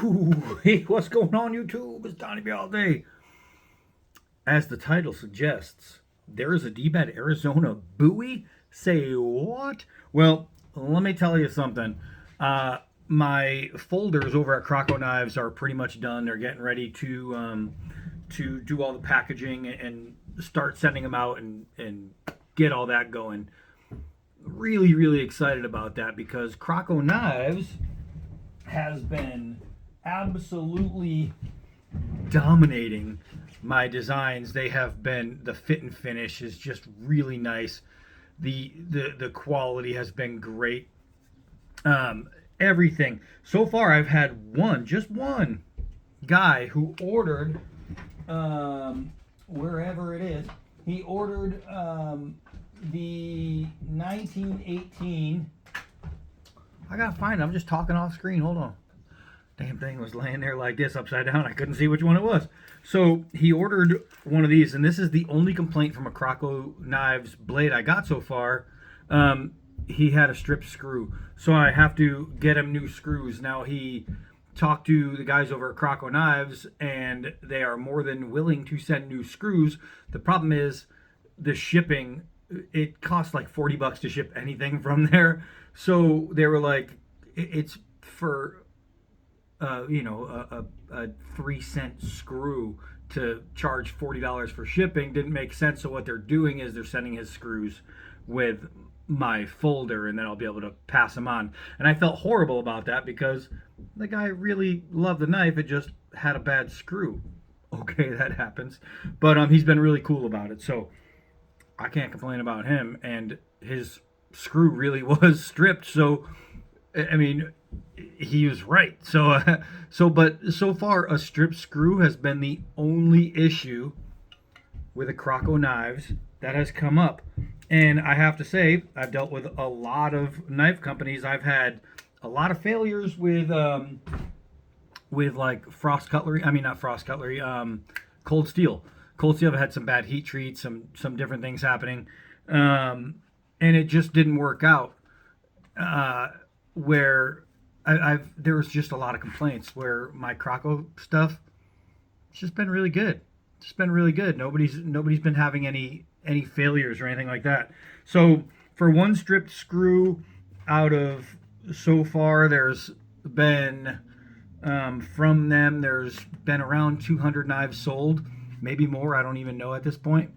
Woo! Hey, what's going on, YouTube? It's Donnie B all day. As the title suggests, there is a dbad Arizona Bowie. Say what? Well, let me tell you something. My folders over at Croco Knives are pretty much done. They're getting ready to do all the packaging and start sending them out and get all that going. Really, really excited about that because Croco Knives has been absolutely dominating my designs. They have been, the fit and finish is just really nice. The quality has been great. Everything so far, I've had just one guy who ordered, wherever it is, he ordered the 1918. I gotta find it. I'm just talking off screen. Hold on. Damn thing was laying there like this, upside down. I couldn't see which one it was. So he ordered one of these, and this is the only complaint from a Croco Knives blade I got so far. He had a stripped screw, so I have to get him new screws. Now he talked to the guys over at Croco Knives, and they are more than willing to send new screws. The problem is the shipping. It costs like $40 to ship anything from there. So they were like, it's for a 3-cent screw to charge $40 for shipping didn't make sense. So what they're doing is they're sending his screws with my folder, and then I'll be able to pass them on. And I felt horrible about that because the guy really loved the knife. It just had a bad screw. Okay, that happens. But he's been really cool about it. So I can't complain about him. And his screw really was stripped. So, I mean, he was right. But so far, a stripped screw has been the only issue with the Croco Knives that has come up. And I have to say, I've dealt with a lot of knife companies. I've had a lot of failures with like frost cutlery. I mean, not frost cutlery. Cold steel. Cold steel. I've had some bad heat treats, some different things happening, and it just didn't work out. Where there was just a lot of complaints where my Croco stuff, it's just been really good. It's been really good. Nobody's been having any failures or anything like that. So for one stripped screw out of so far, there's been from them, there's been around 200 knives sold, maybe more. I don't even know at this point.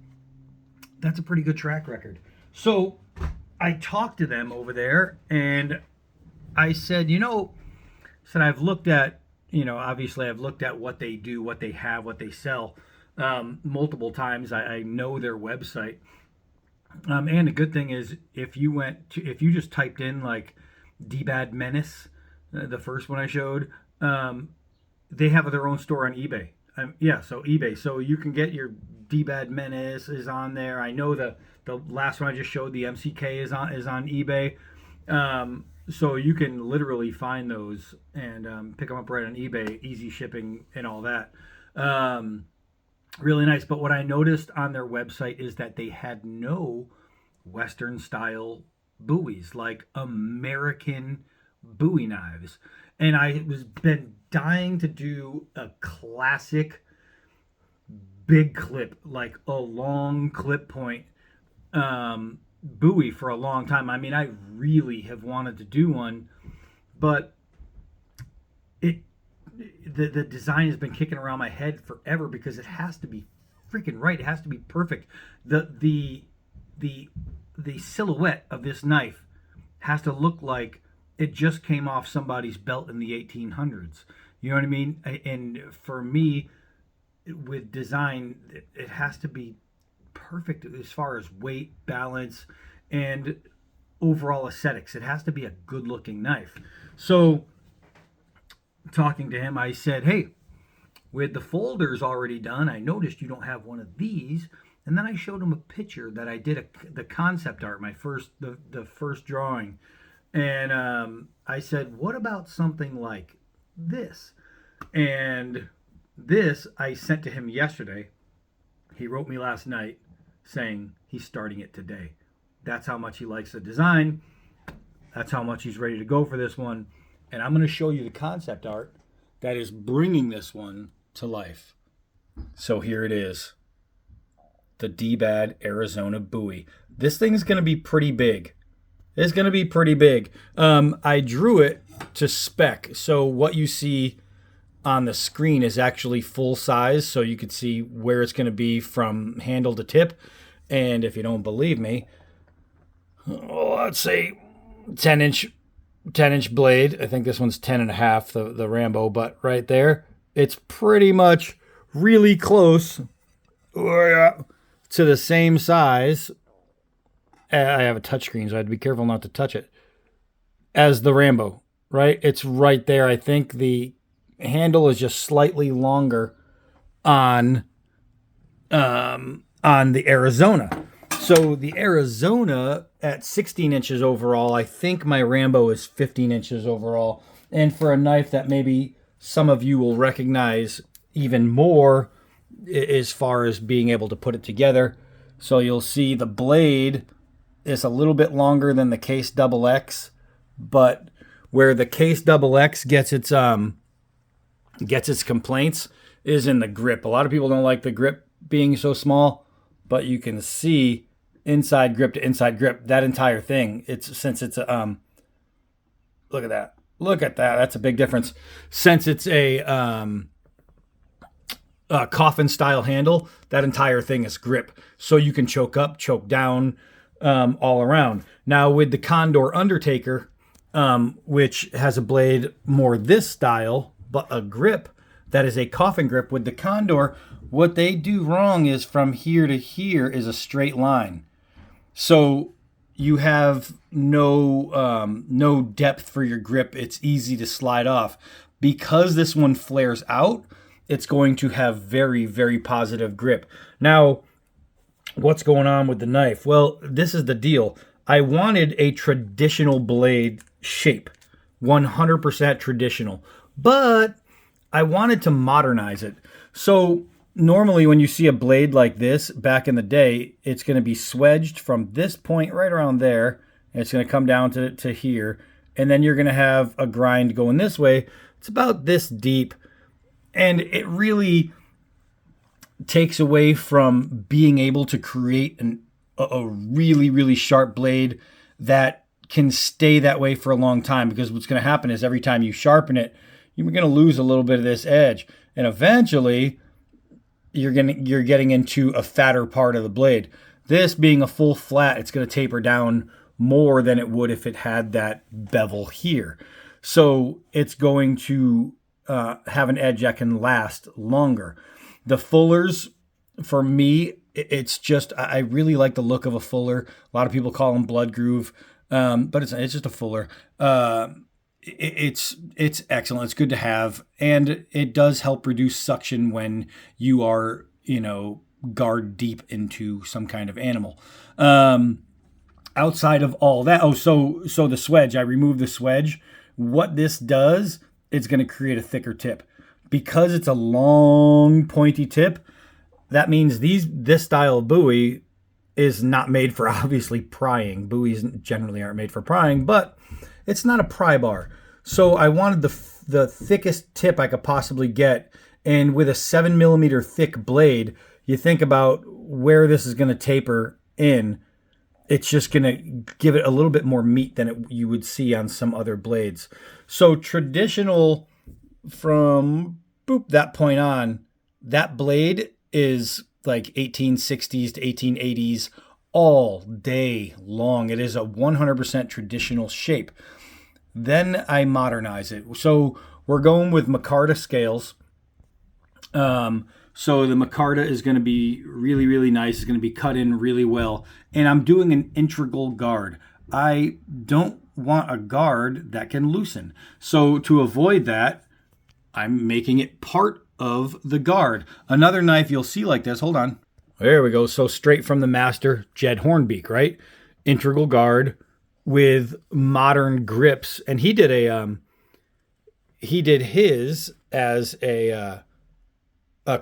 That's a pretty good track record. So I talked to them over there, and I said, I've looked at, obviously I've looked at what they do, what they have, what they sell multiple times. I know their website. And the good thing is, if you just typed in like dbad menace, the first one I showed, they have their own store on eBay. So eBay. So you can get your dbad menace is on there. I know the last one I just showed, the MCK is on eBay. So you can literally find those and pick them up right on eBay, easy shipping and all that. Really nice. But what I noticed on their website is that they had no Western style buoys, like American Bowie knives. And I was been dying to do a classic big clip, like a long clip point Bowie for a long time. I mean, I really have wanted to do one, but the design has been kicking around my head forever because it has to be freaking right. It has to be perfect. The silhouette of this knife has to look like it just came off somebody's belt in the 1800s. You know what I mean? And for me, with design, it has to be perfect as far as weight, balance, and overall aesthetics. It has to be a good looking knife. So talking to him, I said, hey, with the folders already done, I noticed you don't have one of these. And then I showed him a picture that I did the concept art, the first drawing. And I said, what about something like this? And this I sent to him yesterday. He wrote me last night saying he's starting it today. That's how much he likes the design. That's how much he's ready to go for this one. And I'm going to show you the concept art that is bringing this one to life. So here it is. The dbad Arizona Bowie. This thing's going to be pretty big. It's going to be pretty big. I drew it to spec. So what you see on the screen is actually full size. So you can see where it's going to be from handle to tip. And if you don't believe me, let's say 10-inch blade. I think this one's 10.5, the Rambo, but right there, it's pretty much really close to the same size. I have a touchscreen, so I have to be careful not to touch it, as the Rambo, right? It's right there. I think the handle is just slightly longer on the Arizona. So the Arizona at 16 inches overall, I think my Rambo is 15 inches overall. And for a knife that maybe some of you will recognize even more as far as being able to put it together. So you'll see the blade is a little bit longer than the Case XX, but where the Case XX gets its complaints is in the grip. A lot of people don't like the grip being so small, but you can see inside grip to inside grip, that entire thing. Since it's a look at that. That's a big difference. Since it's a coffin style handle, that entire thing is grip. So you can choke up, choke down, all around. Now with the Condor Undertaker, which has a blade more this style, but a grip that is a coffin grip, with the Condor, what they do wrong is from here to here is a straight line. So you have no depth for your grip. It's easy to slide off. Because this one flares out, it's going to have very, very positive grip. Now, what's going on with the knife? Well, this is the deal. I wanted a traditional blade shape, 100% traditional, but I wanted to modernize it. So normally when you see a blade like this back in the day, it's going to be swedged from this point right around there, and it's going to come down to here, and then you're going to have a grind going this way. It's about this deep, and it really takes away from being able to create a really, really sharp blade that can stay that way for a long time, because what's going to happen is every time you sharpen it, you're going to lose a little bit of this edge, and eventually you're getting into a fatter part of the blade. This being a full flat, it's going to taper down more than it would if it had that bevel here. So it's going to have an edge that can last longer. The fullers, for me, it's just, I really like the look of a fuller. A lot of people call them blood groove, but it's just a fuller. It's excellent. It's good to have, and it does help reduce suction when you are, guard deep into some kind of animal. Outside of all that, so the swedge, I removed the swedge. What this does, it's going to create a thicker tip. Because it's a long, pointy tip, that means this style of Bowie is not made for, obviously, prying. Bowies generally aren't made for prying, but it's not a pry bar. So I wanted the thickest tip I could possibly get, and with a 7mm thick blade, you think about where this is going to taper in. It's just going to give it a little bit more meat than you would see on some other blades. So traditional, from that point on, that blade is like 1860s to 1880s all day long. It is a 100% traditional shape. Then I modernize it. So we're going with micarta scales. So the micarta is going to be really, really nice. It's going to be cut in really well. And I'm doing an integral guard. I don't want a guard that can loosen. So to avoid that, I'm making it part of the guard. Another knife you'll see like this, hold on. There we go. So straight from the master, Jed Hornbeak, right? Integral guard with modern grips. And he did his as a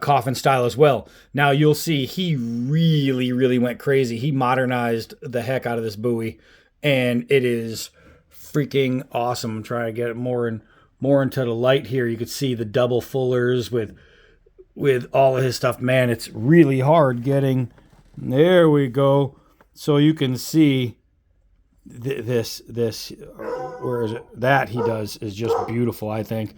coffin style as well. Now you'll see he really, really went crazy. He modernized the heck out of this Bowie, and it is freaking awesome. I'm trying to get it more in more into the light here, you could see the double fullers with all of his stuff. Man, it's really hard getting. There we go. So you can see this. Where is it? That he does is just beautiful. I think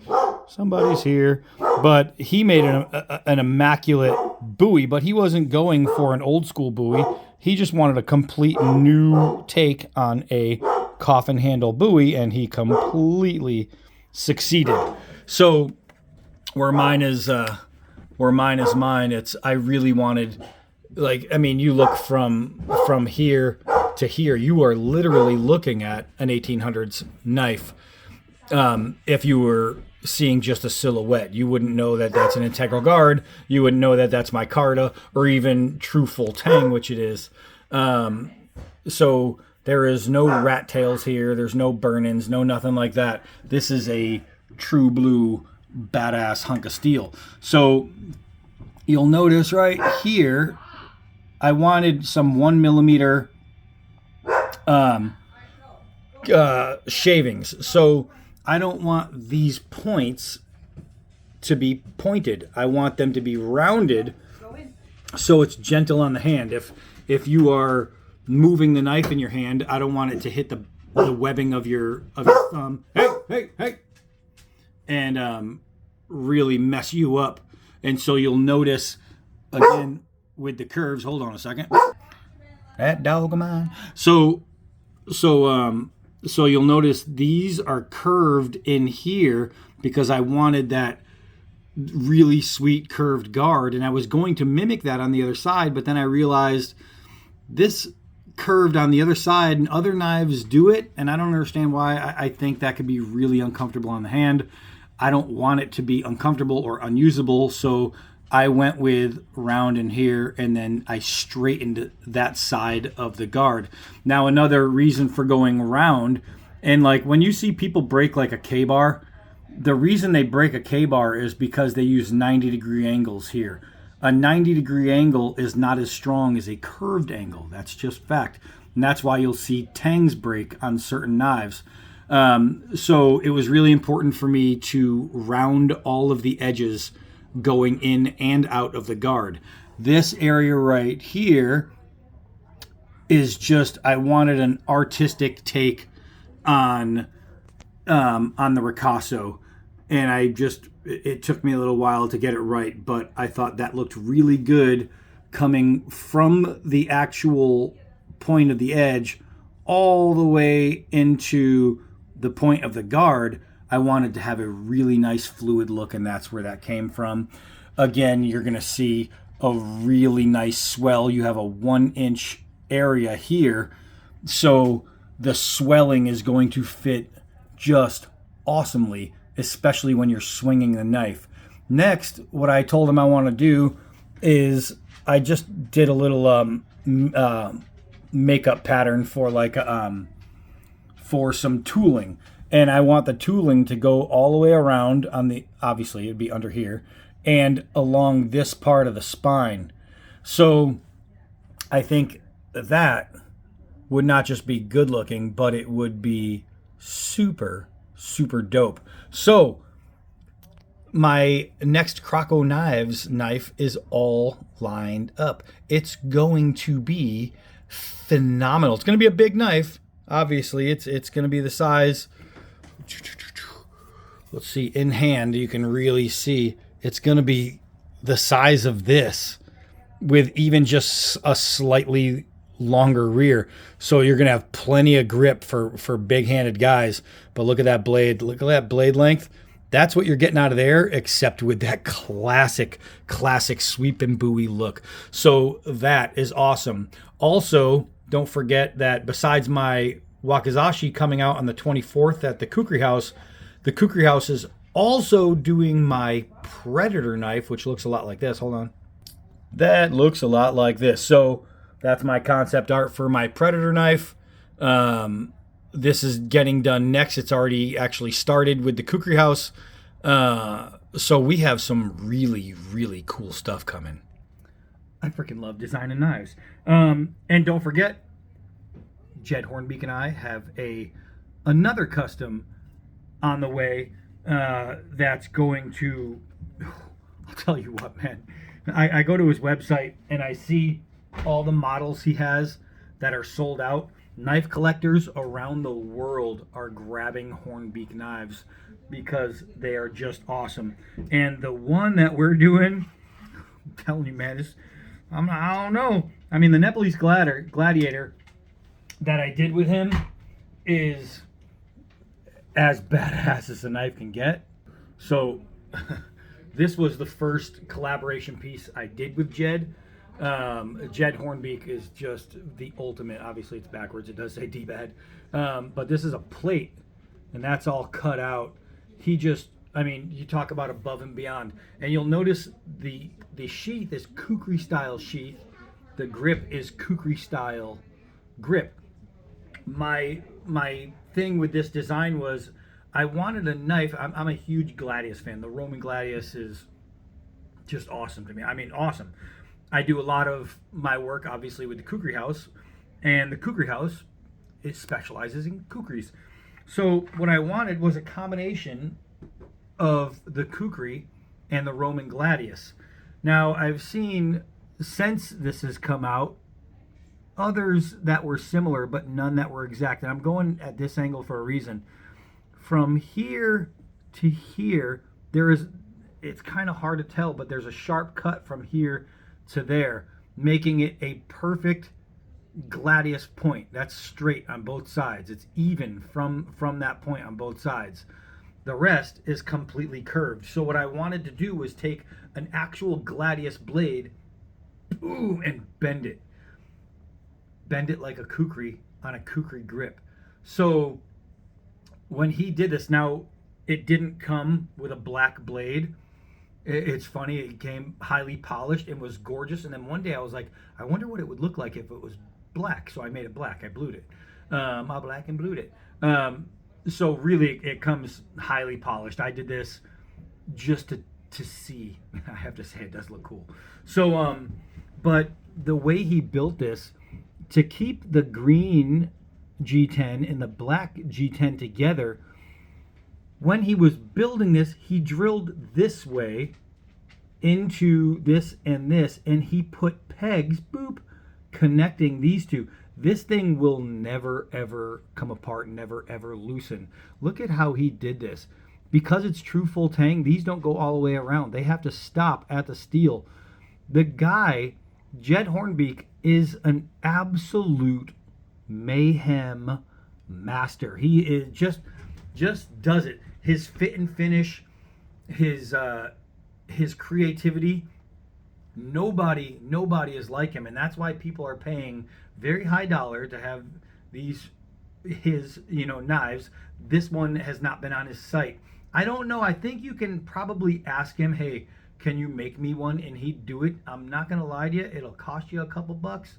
somebody's here, but he made an immaculate Bowie. But he wasn't going for an old school Bowie. He just wanted a complete new take on a coffin handle Bowie, and he completely succeeded. So where mine is mine. It's I really wanted, like, I mean, you look from here to here, you are literally looking at an 1800s knife. If you were seeing just a silhouette, you wouldn't know that that's an integral guard. You wouldn't know that that's micarta or even true full tang, which it is. So there is no rat tails here. There's no burn-ins, no nothing like that. This is a true blue badass hunk of steel. So you'll notice right here, I wanted some 1mm shavings. So I don't want these points to be pointed. I want them to be rounded so it's gentle on the hand. If you are moving the knife in your hand, I don't want it to hit the webbing of your thumb. Hey. And really mess you up. And so you'll notice, again, with the curves, hold on a second. That dog of mine. So you'll notice these are curved in here because I wanted that really sweet curved guard, and I was going to mimic that on the other side, but then I realized this curved on the other side and other knives do it, and I don't understand why. I think that could be really uncomfortable on the hand. I don't want it to be uncomfortable or unusable, so I went with round in here, and then I straightened that side of the guard. Now, another reason for going round, and like when you see people break like a K-bar, the reason they break a K-bar is because they use 90-degree angles here. A 90-degree angle is not as strong as a curved angle. That's just fact. And that's why you'll see tangs break on certain knives. So it was really important for me to round all of the edges going in and out of the guard. This area right here is just, I wanted an artistic take on the ricasso, and it took me a little while to get it right, but I thought that looked really good coming from the actual point of the edge all the way into the point of the guard. I wanted to have a really nice fluid look, and that's where that came from. Again, you're going to see a really nice swell. You have a 1-inch area here, so the swelling is going to fit just awesomely, especially when you're swinging the knife. Next, what I told him I want to do is I just did a little makeup pattern for for some tooling. And I want the tooling to go all the way around obviously it'd be under here, and along this part of the spine. So I think that would not just be good looking, but it would be super, super dope. So my next Croco Knives knife is all lined up. It's going to be phenomenal. It's going to be a big knife. Obviously, it's going to be the size. Let's see, in hand, you can really see it's going to be the size of this with even just a slightly longer rear. So you're going to have plenty of grip for big-handed guys. But look at that blade. Look at that blade length. That's what you're getting out of there, except with that classic sweep and Bowie look. So that is awesome. Also, don't forget that besides my Wakizashi coming out on the 24th at the Kukri House is also doing my Predator knife, which looks a lot like this. Hold on. That looks a lot like this. So that's my concept art for my Predator knife. This is getting done next. It's already actually started with the Kukri House. So we have some really, really cool stuff coming. I freaking love designing knives. And don't forget, Jed Hornbeak and I have another custom on the way. that's going to, I'll tell you what, man. I go to his website and I see all the models he has that are sold out. Knife collectors around the world are grabbing Hornbeak knives because they are just awesome. And the one that we're doing, I'm telling you, man, I don't know. I mean, the Nepalese gladiator that I did with him is as badass as a knife can get. So this was the first collaboration piece I did with Jed. Jed Hornbeak is just the ultimate. Obviously, it's backwards. It does say dbad. But this is a plate, and that's all cut out. He just, I mean, you talk about above and beyond. And you'll notice the sheath is kukri style sheath. The grip is kukri style grip. My thing with this design was I wanted a knife. I'm a huge Gladius fan. The Roman Gladius is just awesome to me. I mean, awesome. I do a lot of my work, obviously, with the Kukri House, and the Kukri House specializes in kukris. So what I wanted was a combination of the Kukri and the Roman Gladius. Now, I've seen, since this has come out, others that were similar, but none that were exact. And I'm going at this angle for a reason. From here to here, it's kind of hard to tell, but there's a sharp cut from here to there, making it a perfect gladius point. That's straight on both sides. It's even from that point on both sides. The rest is completely curved. So what I wanted to do was take an actual gladius blade, boom, and bend it. Bend it like a kukri on a kukri grip. So when he did this, now it didn't come with a black blade. It's funny, it came highly polished and was gorgeous. And then one day I was like, I wonder what it would look like if it was black. So I made it black. I blued it. I black and blued it. So really, it comes highly polished. I did this just to see. I have to say, it does look cool. So, but the way he built this, to keep the green G10 and the black G10 together, when he was building this, he drilled this way into this, and he put pegs, boop, connecting these two. This thing will never, ever come apart, never, ever loosen. Look at how he did this. Because it's true full tang, these don't go all the way around. They have to stop at the steel. The guy, Jed Hornbeak, is an absolute mayhem master. He is just does it. His fit and finish, his creativity, nobody is like him, and that's why people are paying very high dollar to have his knives. This one has not been on his site. I don't know. I think you can probably ask him, hey, can you make me one? And he'd do it. I'm not gonna lie to you, it'll cost you a couple bucks,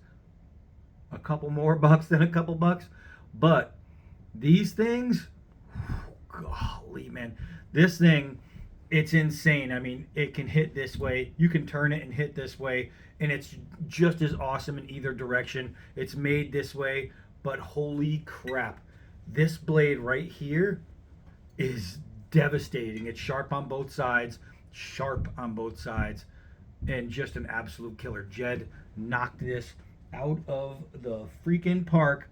a couple more bucks than a couple bucks. But these things, golly, man, this thing, it's insane. I mean, it can hit this way, you can turn it and hit this way, and it's just as awesome in either direction. It's made this way, but holy crap, this blade right here is devastating. It's sharp on both sides, and just an absolute killer. Jed knocked this out of the freaking park.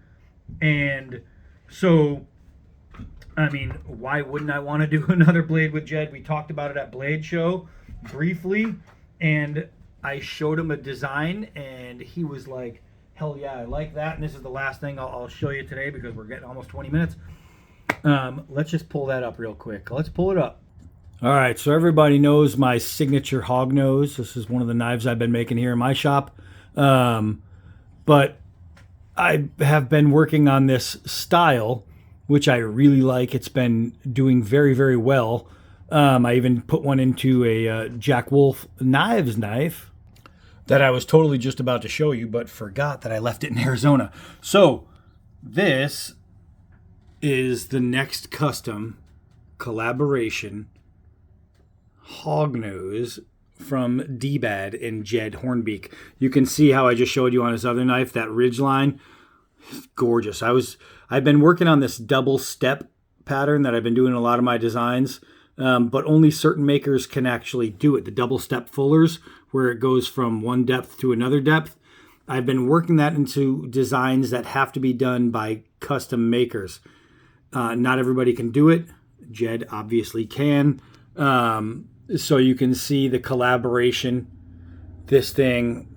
And so, I mean, why wouldn't I want to do another blade with Jed? We talked about it at Blade Show briefly, and I showed him a design, and he was like, hell yeah, I like that. And this is the last thing I'll show you today because we're getting almost 20 minutes. Let's just pull that up real quick. Let's pull it up. All right, so everybody knows my signature hog nose. This is one of the knives I've been making here in my shop. But I have been working on this style, which I really like. It's been doing very, very well. I even put one into a Jack Wolf Knives knife that I was totally just about to show you, but forgot that I left it in Arizona. So this is the next custom collaboration hognose from dbad and Jed Hornbeak. You can see how I just showed you on his other knife, that ridge line. Gorgeous. I've been working on this double step pattern that I've been doing in a lot of my designs but only certain makers can actually do it. The double step fullers, where it goes from one depth to another depth. I've been working that into designs that have to be done by custom makers. Not everybody can do it. Jed obviously can. So you can see the collaboration. This thing,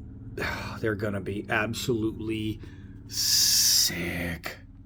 they're going to be absolutely sick.